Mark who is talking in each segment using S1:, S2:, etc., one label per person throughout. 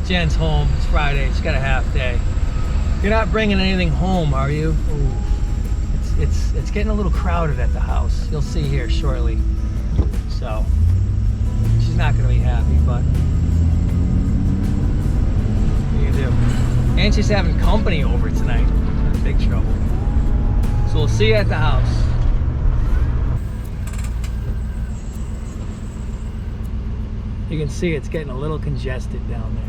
S1: Jen's home. It's Friday. She's got a half day. You're not bringing anything home, are you? Ooh. It's getting a little crowded at the house. You'll see here shortly. So she's not going to be happy, but what do you do? And she's having company over tonight. We're in big trouble. So we'll see you at the house. You can see it's getting a little congested down there.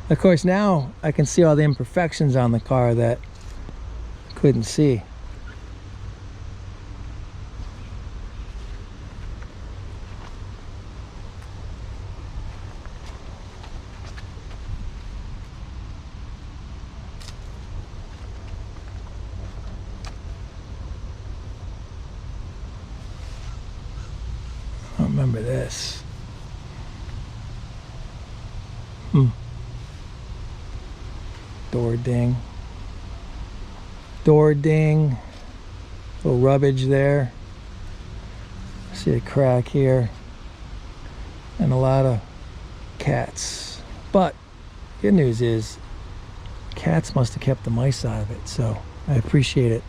S1: Of course, now I can see all the imperfections on the car that I couldn't see. I remember this. Door ding. Door ding. Little rubbage there. See a crack here. And a lot of cats. But good news is cats must have kept the mice out of it, so I appreciate it.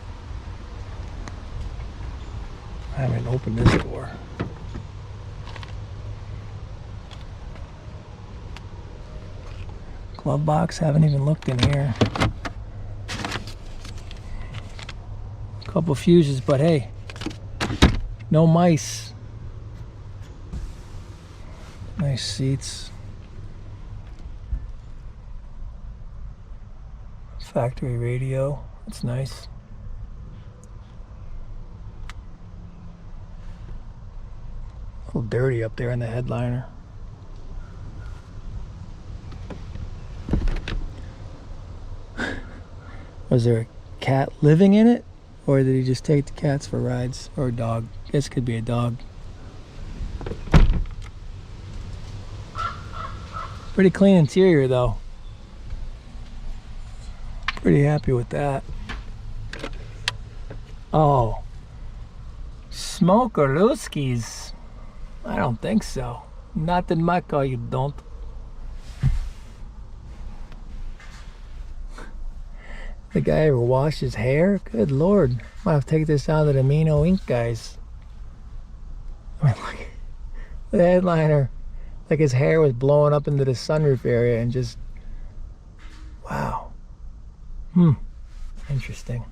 S1: I haven't opened this door. Glove box, haven't even looked in here. Couple fuses, but hey, no mice. Nice seats. Factory radio, that's nice. A little dirty up there in the headliner. Was there a cat living in it? Or did he just take the cats for rides? Or a dog? I guess it could be a dog. Pretty clean interior though. Pretty happy with that. Oh. Smokerlooskies? I don't think so. Not in my car, you don't. The guy ever washed his hair? Good Lord. Might have to take this down to the Amino Ink guys. I mean, look, the headliner, like his hair was blowing up into the sunroof area and just, wow. Interesting.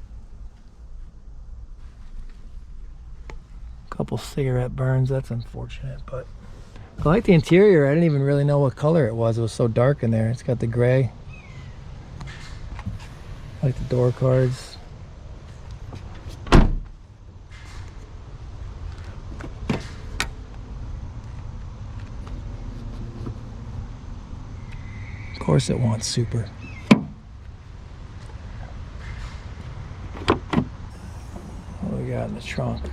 S1: Couple cigarette burns, that's unfortunate, but I like the interior. I didn't even really know what color it was. It was so dark in there. It's got the gray. I like the door cards. Of course it wants super. What do we got in the trunk?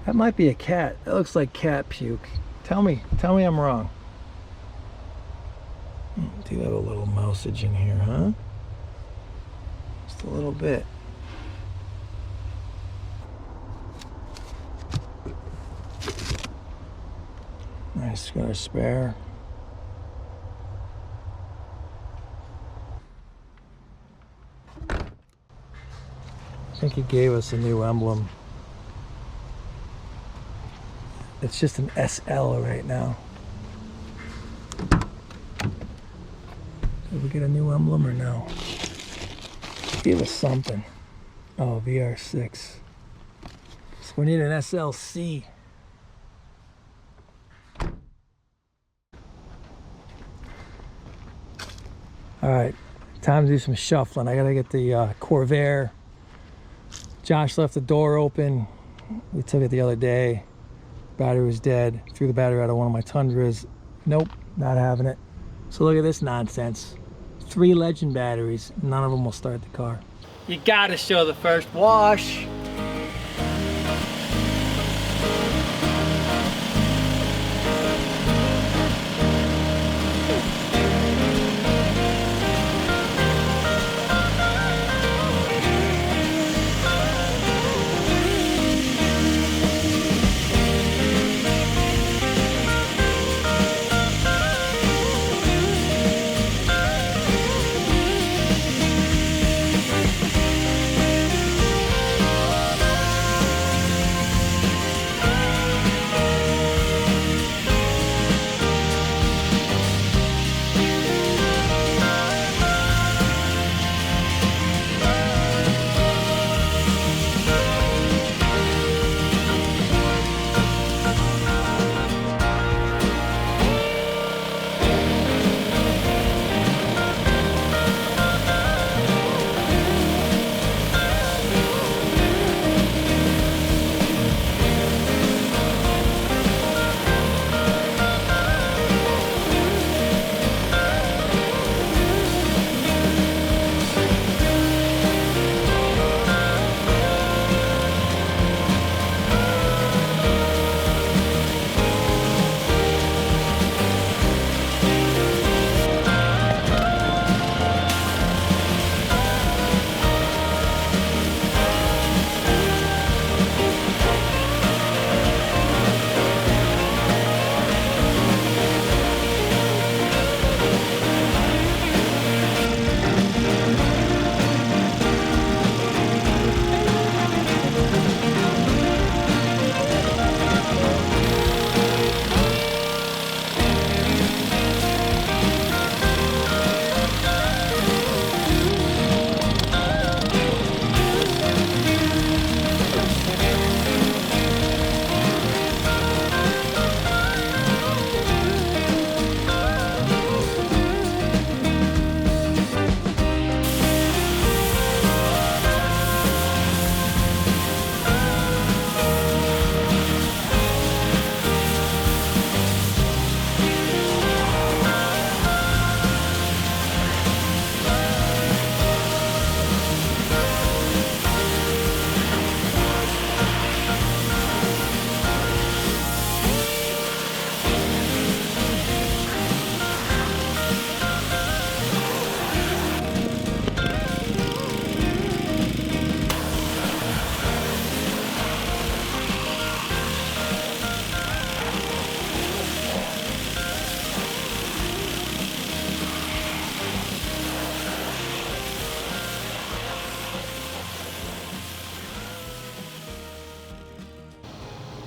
S1: That might be a cat. That looks like cat puke. Tell me I'm wrong. Do you have a little mousage in here, huh? Just a little bit. Nice, got a spare. I think he gave us a new emblem. It's just an SL right now. Did we get a new emblem or no? Give us something. Oh, VR6. So we need an SLC. All right, time to do some shuffling. I gotta get the Corvair. Josh left the door open. We took it the other day. Battery was dead. Threw the battery out of one of my Tundras. Nope, not having it. So look at this nonsense. 3 Legend batteries, none of them will start the car. You gotta show the first wash.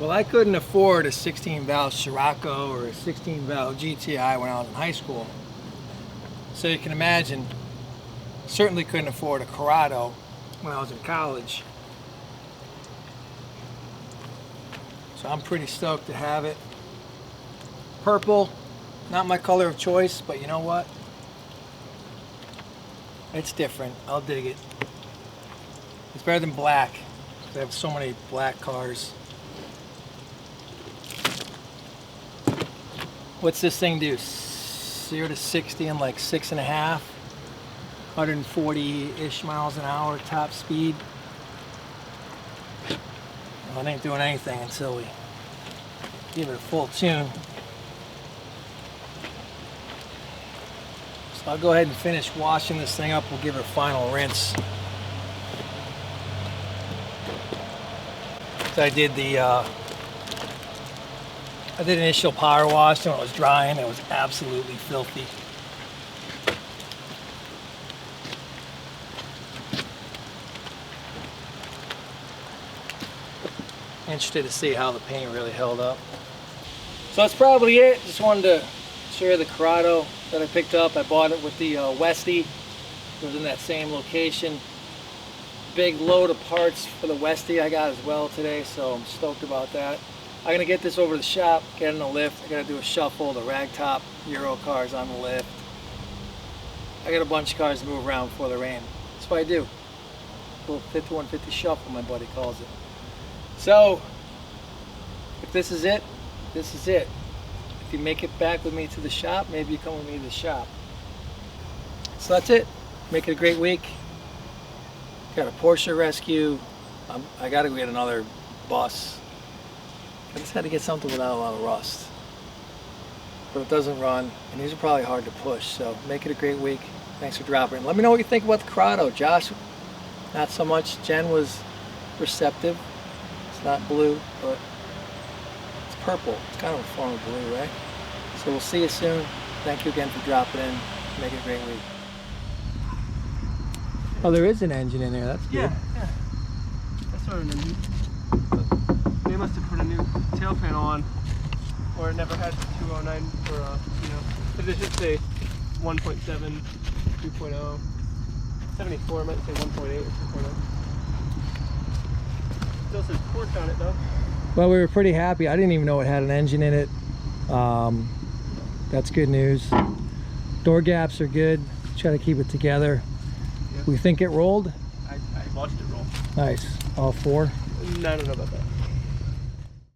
S1: Well, I couldn't afford a 16-valve Scirocco or a 16-valve GTI when I was in high school. So you can imagine, certainly couldn't afford a Corrado when I was in college. So I'm pretty stoked to have it. Purple, not my color of choice, but you know what? It's different. I'll dig it. It's better than black. I have so many black cars. What's this thing do? 0 to 60 in like 6.5, 140-ish miles an hour top speed. Well, it ain't doing anything until we give it a full tune. So I'll go ahead and finish washing this thing up. We'll give it a final rinse. So I did initial power wash when it was drying. It was absolutely filthy. Interested to see how the paint really held up. So that's probably it. Just wanted to share the Corrado that I picked up. I bought it with the Westie. It was in that same location. Big load of parts for the Westie I got as well today, so I'm stoked about that. I'm gonna get this over to the shop, get in the lift. I gotta do a shuffle, the ragtop Euro cars on the lift. I got a bunch of cars to move around before the rain. That's what I do. A little 5150 shuffle, my buddy calls it. So, if this is it, this is it. If you make it back with me to the shop, maybe you come with me to the shop. So that's it. Make it a great week. Got a Porsche rescue. I gotta go get another bus. I just had to get something without a lot of rust. But it doesn't run, and these are probably hard to push, so make it a great week. Thanks for dropping in. Let me know what you think about the Corrado. Josh, not so much. Jen was receptive. It's not blue, but it's purple. It's kind of a form of blue, right? So we'll see you soon. Thank you again for dropping in. Make it a great week. Oh, there is an engine in there. That's good.
S2: Yeah. That's sort of an engine. They must have put a new tail fan on, or it never had 209 for, but it should say 1.7, 2.0, 74, I might say 1.8 or 2.0. Still says torque on it though.
S1: Well, we were pretty happy. I didn't even know it had an engine in it. That's good news. Door gaps are good. Try to keep it together.
S2: Yeah.
S1: We think it rolled?
S2: I watched it roll.
S1: Nice. All four?
S2: I don't know about that.